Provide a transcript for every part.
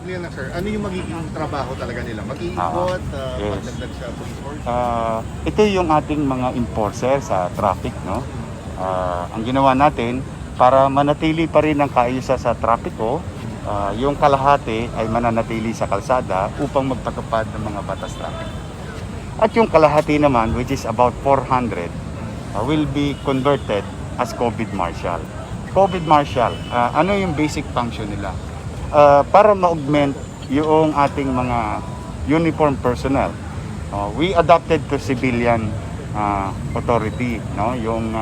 nila na, sir, ano yung magiging trabaho talaga nila? Mag-iikot, magdagdag sa police force? Ito yung ating mga enforcer sa traffic, no? Ang ginawa natin, para manatili pa rin ang kaayusan sa trapiko, yung kalahati ay mananatili sa kalsada upang magpatupad ng mga batas traffic. At yung kalahati naman, which is about 400, will be converted as COVID Marshal. COVID Marshal, ano yung basic function nila? Para ma-augment yung ating mga uniform personnel. We adapted to civilian authority, no? Yung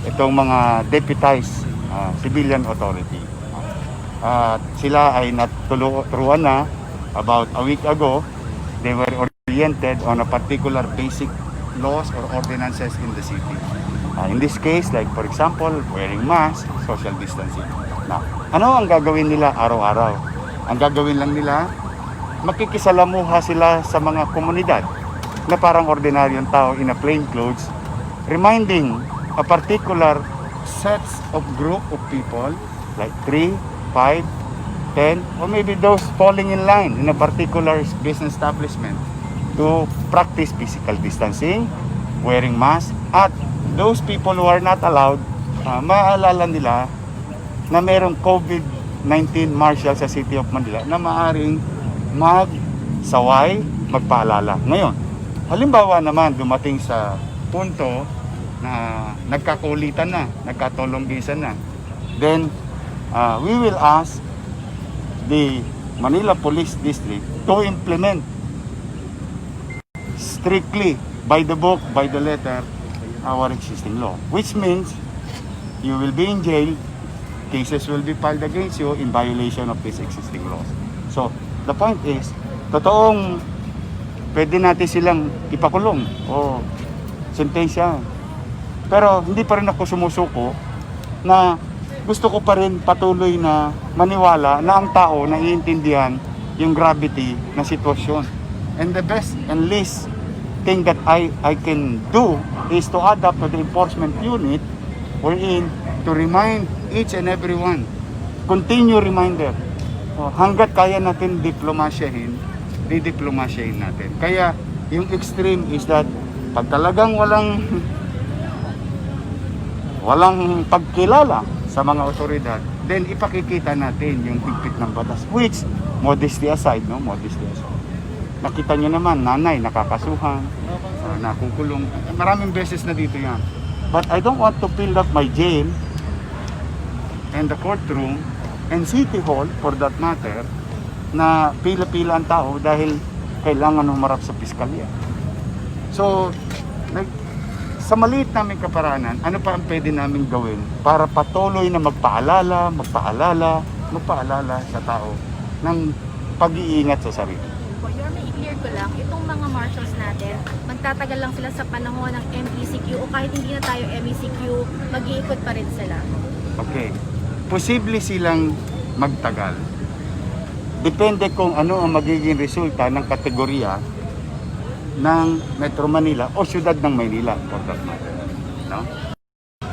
itong mga deputized civilian authority. Sila ay natuluan na about a week ago. They were oriented on a particular basic laws or ordinances in the city. In this case, like for example, wearing mask, social distancing. Now, ano ang gagawin nila araw-araw? Ang gagawin lang nila, makikisalamuha sila sa mga komunidad na parang ordinaryong tao in a plain clothes, reminding a particular sets of group of people like 3, 5, 10, or maybe those falling in line in a particular business establishment to practice physical distancing, wearing mask, at those people who are not allowed, maalala nila na merong COVID-19 marshal sa City of Manila na maaring magsaway, magpaalala. Ngayon, halimbawa naman dumating sa punto na nagkakulitan na, nagkatulonggisan na, then we will ask the Manila Police District to implement strictly by the book, by the letter, our existing law, which means you will be in jail, cases will be filed against you in violation of these existing laws. So, the point is, totoong pwede natin silang ipakulong o sentensya. Pero hindi pa rin ako sumusuko na gusto ko pa rin patuloy na maniwala na ang tao naiintindihan yung gravity ng sitwasyon. And the best and least thing that I can do is to adapt to the enforcement unit wherein to remind each and every one, continue reminder, hanggat kaya natin diplomasyahin, didiplomasyahin natin. Kaya yung extreme is that pag talagang walang pagkilala sa mga otoridad, then ipakikita natin yung higpit ng batas, which modesty aside, no, modesty aside. Nakita nyo naman, nanay, nakakasuhan, nakukulong. Maraming beses na dito yan. But I don't want to fill up my jail and the courtroom and City Hall, for that matter, na pila-pila ang tao dahil kailangan humarap sa piskalya. So, sa maliit naming kaparanan, ano pa ang pwede namin gawin para patuloy na magpaalala sa tao ng pag-iingat sa sarili? I-clear ko lang, itong mga marshals natin, magtatagal lang sila sa panahon ng MECQ o kahit hindi na tayo MECQ, mag-iikot pa rin sila. Okay. Posible silang magtagal. Depende kung ano ang magiging resulta ng kategorya ng Metro Manila o Siyudad ng Maynila, for that matter. No?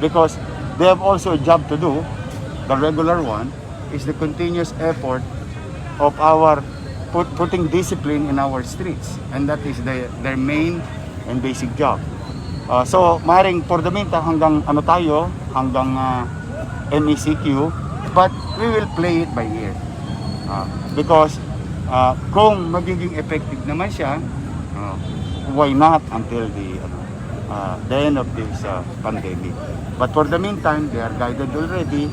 Because they have also a job to do. The regular one is the continuous effort of our putting discipline in our streets, and that is their main and basic job. So maring for the meantime hanggang MECQ, but we will play it by ear, because kung magiging effective naman siya, why not until the end of this pandemic. But for the meantime, they are guided already.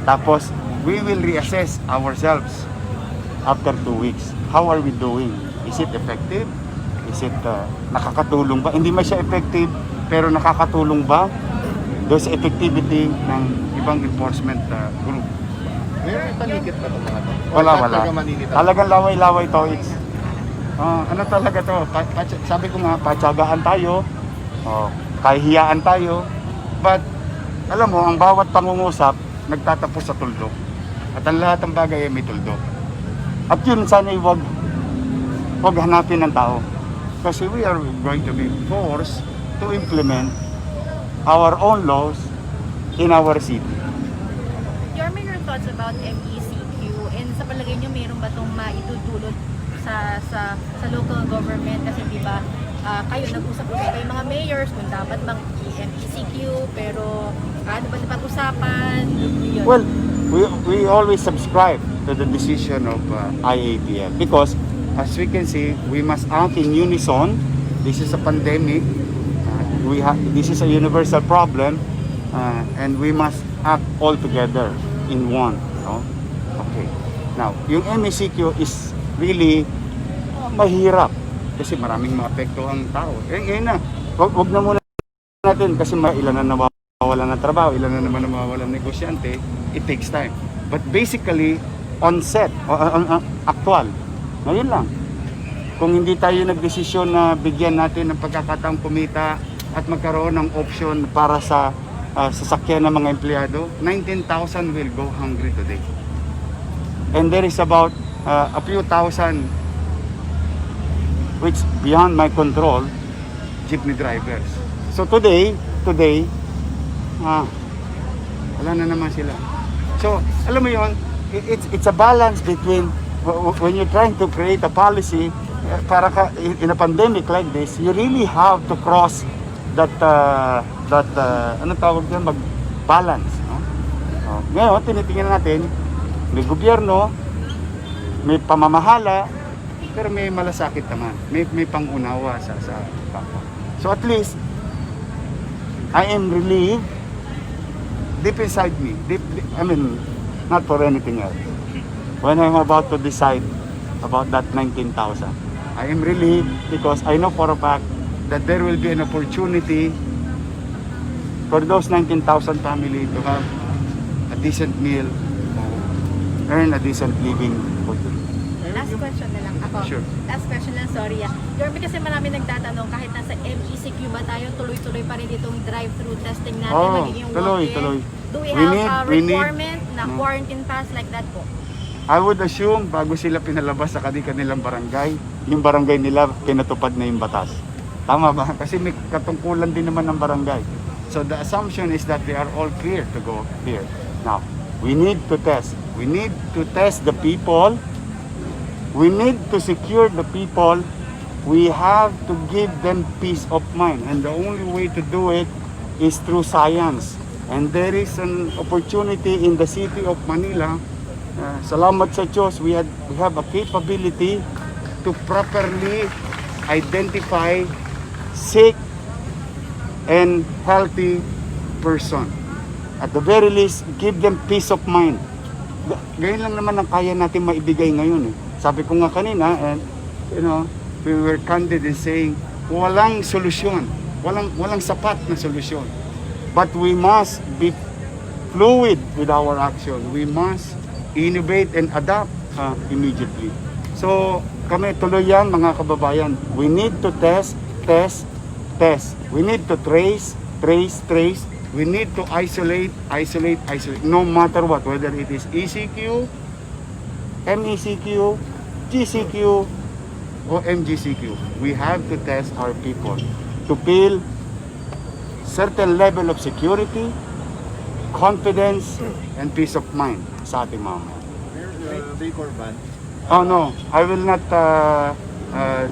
Tapos we will reassess ourselves after 2 weeks. How are we doing? Is it effective? Is it nakakatulong ba? Hindi man siya effective, pero nakakatulong ba? There's effectivity ng ibang enforcement group. May paligid pa ito mga ito? Wala. Talagang laway-laway to. Ano talaga to? Sabi ko nga, patsagaan tayo, kahihiyaan tayo, but alam mo, ang bawat pangungusap nagtatapos sa tuldok. At ang lahat ng bagay ay may tuldok. At yun sana wag hanapin ng tao. Kasi we are going to be forced to implement our own laws in our city. Your thoughts about MECQ and sa palagay nyo, mayroon ba itong maitutulot sa local government? Kasi di ba, kayo nag-usap-usap kayo mga mayors kung dapat bang MECQ, pero ano ba napag-usapan? Yun. Well, we always subscribe to the decision of IATF because as we can see, we must act in unison. This is a pandemic. This is a universal problem, and we must act all together in one. No? Okay. Now, yung MECQ is really mahirap kasi maraming maapekto ang tao. Ngayon na, wag na muna natin kasi ilan na nawawalan ng trabaho, ilan na naman nawawalan ng negosyante. It takes time. But basically, on set, actual, ngayon lang. Kung hindi tayo nagdesisyon na bigyan natin ng pagkakataong kumita at magkaroon ng option para sa sasakyan ng mga empleyado, 19,000 will go hungry today. And there is about a few thousand, which beyond my control, jeepney drivers. So today, wala na naman sila. So, alam mo yon, it's a balance between when you're trying to create a policy para in a pandemic like this, you really have to cross that ano tawag diyan, mag-balance, no? Ngayon, tinitingnan natin, may gobyerno, may pamamahala, pero may malasakit naman, may pangunawa sa kapwa. So at least I am relieved deep inside me, I mean, not for anything else. When I'm about to decide about that 19,000, I am relieved because I know for a fact that there will be an opportunity for those 19,000 family to have a decent meal, earn a decent living for them. Last question na lang ako. Sure. Last question lang, sorry. Yorme, kasi marami nagtatanong kahit nasa MECQ ba tayo, tuloy-tuloy pa rin itong drive-through testing natin, magiging walk-in. Tuloy. Do we have a requirement na quarantine pass like that po? I would assume bago sila pinalabas sa kanilang barangay, yung barangay nila pinatupad na yung batas. Tama ba? Kasi may katungkulan din naman ng barangay. So the assumption is that they are all clear to go here. Now, we need to test. We need to test the people. We need to secure the people. We have to give them peace of mind. And the only way to do it is through science. And there is an opportunity in the city of Manila. Salamat sa Diyos, we have a capability to properly identify sick and healthy person. At the very least, give them peace of mind. Ganyan lang naman ang kaya natin maibigay ngayon. Sabi ko nga kanina, and we were candid in saying, walang solusyon, walang sapat na solusyon. But we must be fluid with our action. We must innovate and adapt immediately. So, kami tuloy yan mga kababayan. We need to test. We need to trace. We need to isolate. No matter what, whether it is ECQ, MECQ, GCQ, or MGCQ. We have to test our people to feel certain level of security, confidence, and peace of mind sa ating mga mga. Liquor ban? Oh no, I will not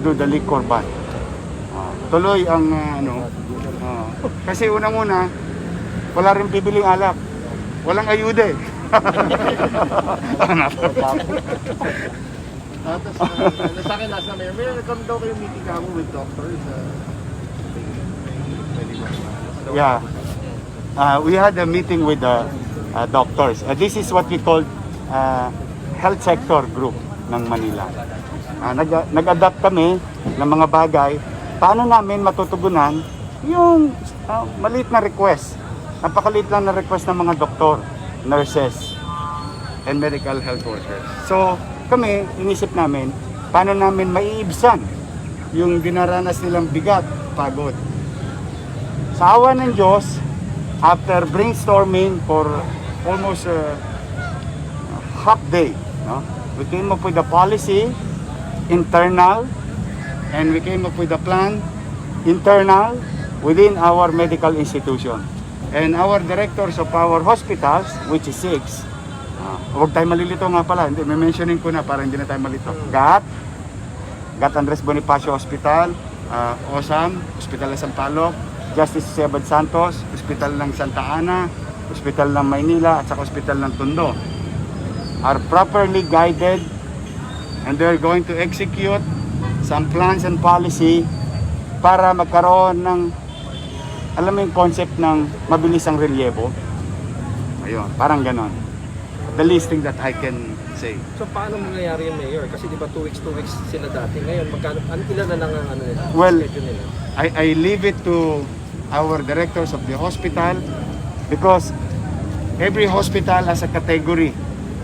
do the liquor ban. Tuloy ang kasi unang-una, wala rin bibiling alak. Walang ayuda eh. Sa akin last na may nagkaroon daw kayo meeting ako with doctors. Yeah. We had a meeting with the doctors. This is what we call health sector group ng Manila. Nag-adapt kami ng mga bagay. Paano namin matutugunan yung maliit na request. Napakaliit lang na request ng mga doktor, nurses, and medical health workers. So, kami, inisip namin, paano namin maiibsan yung dinaranas nilang bigat, pagod. Sa awa ng Diyos, after brainstorming for almost half day, we came up with a policy, internal, and we came up with a plan, internal, within our medical institution. And our directors of our hospitals, which is 6, Huwag tayo malilito nga pala. Hindi, may mentioning ko na para hindi na tayo malito. GAT Andres Bonifacio Hospital, OSAM, Hospital ng Sampaloc, Justice Sebad Santos, Hospital ng Santa Ana, Hospital ng Maynila, at saka Hospital ng Tondo are properly guided, and they're going to execute some plans and policy para magkaroon ng, alam mo yung concept ng mabilis ang relievo. Ayun, parang ganon. The least thing that I can say. So paano mangyayari yung mayor? Kasi di ba 2 weeks sila dati. Ngayon, magkano, ilan na lang ang ano nila? Well, schedule nila? I leave it to our directors of the hospital because every hospital has a category,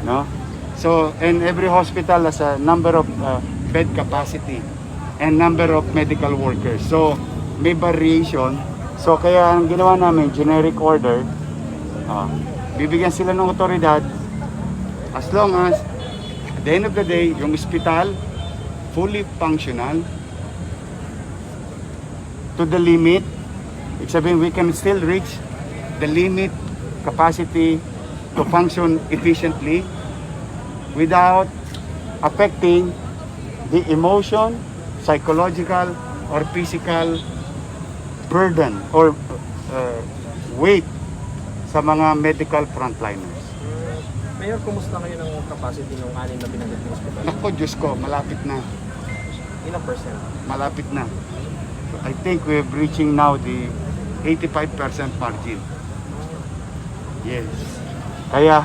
no? So, and every hospital has a number of bed capacity and number of medical workers. So, may variation. So, kaya ang ginawa namin, generic order, bibigyan sila ng otoridad as long as at the end of the day, yung hospital fully functional to the limit. Ibig sabihin, we can still reach the limit capacity to function efficiently without affecting the emotion, psychological, or physical burden or weight sa mga medical frontliners. Mayor, kumusta ngayon ang capacity ng 6 na binanggit ng hospital? Naku, Diyos ko, malapit na. Ilang percent? Malapit na. So, I think we're reaching now the 85% margin. Yes. Kaya,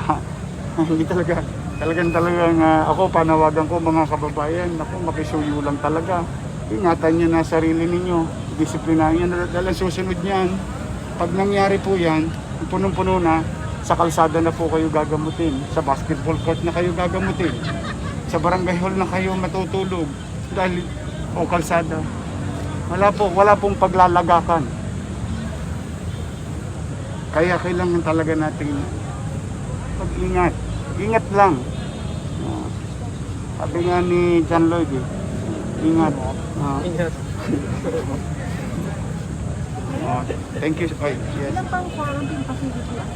hindi talagang ako panawagan ko mga kababayan, naku, makisuyo lang talaga. Ingatan nyo na sarili ninyo, disiplinahin nyo, dahil susunod niyan, pag nangyari po yan, punong-puno na, sa kalsada na po kayo gagamutin, sa basketball court na kayo gagamutin, sa barangay hall na kayo matutulog, dahil, kalsada. Wala pong paglalagakan. Kaya kailangan talaga nating pag-ingat. Ingat lang. Sabi nga ni John Lloyd, ingat. Ingat. Thank you. Yes. Ilan pang quarantine facility ang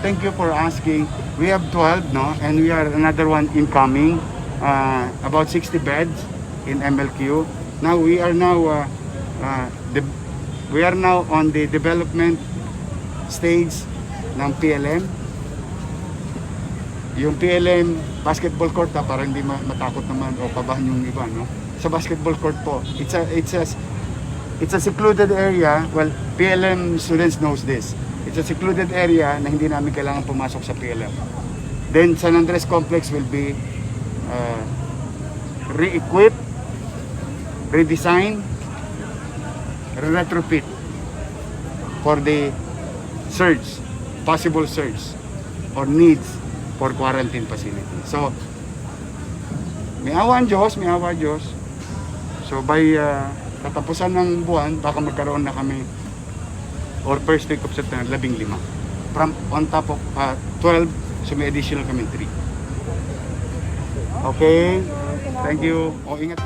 Thank you for asking. We have 12, no? And we are another one incoming. About 60 beds in MLQ. Now we are now on the development stage ng PLM. Yung PLM basketball court, para hindi matakot naman o kabahan yung iba, no? Sa basketball court po, it's a secluded area. Well, PLM students knows this. It's a secluded area na hindi namin kailangan pumasok sa PLM. Then San Andres Complex will be re-equipped, redesign, retrofit for the possible surge or needs for quarantine facility. So, may awa ang Diyos. So, by katapusan ng buwan, baka magkaroon na kami or first week of September, 15. From on top of 12, so may additional kami 3. Okay? Thank you. Ingat.